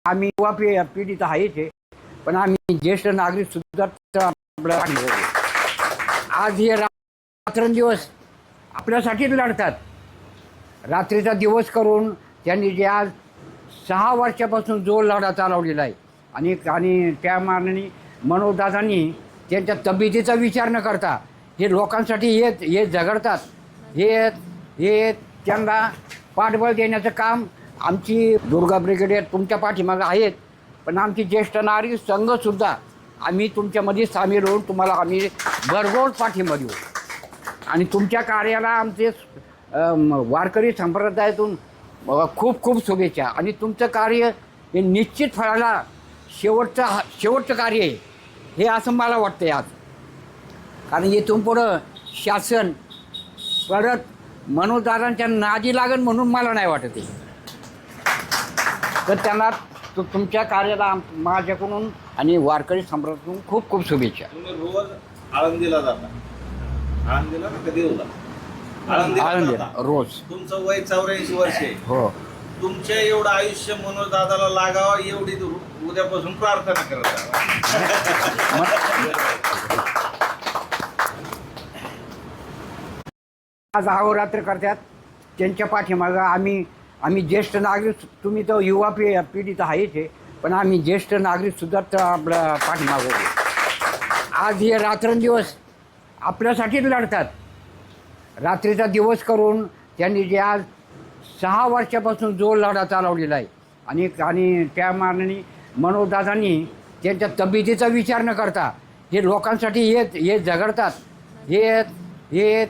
आम्ही युवा पिढी तर आहेच आहे, पण आम्ही ज्येष्ठ नागरिक सुद्धा आपल्या पाठीशी आहे. आज हे रात्रंदिवस आपल्यासाठीच लढतात. रात्रीचा दिवस करून त्यांनी जे आज 6 वर्षापासून जो लढा चालवलेला आहे आणि आणि त्या मानाने मनोजदादांनी त्यांच्या तब्येतीचा विचार न करता हे लोकांसाठी हे झगडतात. हे हे त्यांना पाठबळ देण्याचं काम आमची दुर्गा ब्रिगेड तुमच्या पाठीमागं आहेत, पण आमची ज्येष्ठ नागरिक संघसुद्धा आम्ही तुमच्यामध्ये सामील होऊन तुम्हाला आम्ही भरघोस पाठिंबा देऊ आणि तुमच्या कार्याला आमचे वारकरी संप्रदायातून खूप खूप शुभेच्छा. आणि तुमचं कार्य हे निश्चित फळाला शेवटचं कार्य आहे हे असं मला वाटतं आहे आज. कारण इथून पुढं शासन परत मनोजदादांच्या नादी लागन म्हणून मला नाही वाटत आहे. तर त्यांना तुमच्या कार्याला माझ्याकडून आणि वारकरी संप्रदायातून खूप खूप शुभेच्छा. तुम्ही रोज आळंदीला जाता, आळंदीला कधी होता? आळंदीला रोज. तुमचं वय 84 वर्ष आहे. हो. तुमच्या एवढं आयुष्य मनोज दादाला लागावं एवढी उद्यापासून प्रार्थना करत. आज अहोरात्र करतात त्यांच्या पाठीमागं आम्ही ज्येष्ठ नागरिक, तुम्ही तर युवा पिढी तर आहेच आहे, पण आम्ही ज्येष्ठ नागरिक सुद्धा आपल्या पाठीमागं आहे. आज हे रात्रंदिवस आपल्यासाठीच लढतात. रात्रीचा दिवस करून त्यांनी जे आज 6 वर्षापासून जो लढा चालवलेला आहे आणि त्या मानाने मनोजदादांनी त्यांच्या तब्येतीचा विचार न करता हे लोकांसाठी हे झगडतात. हे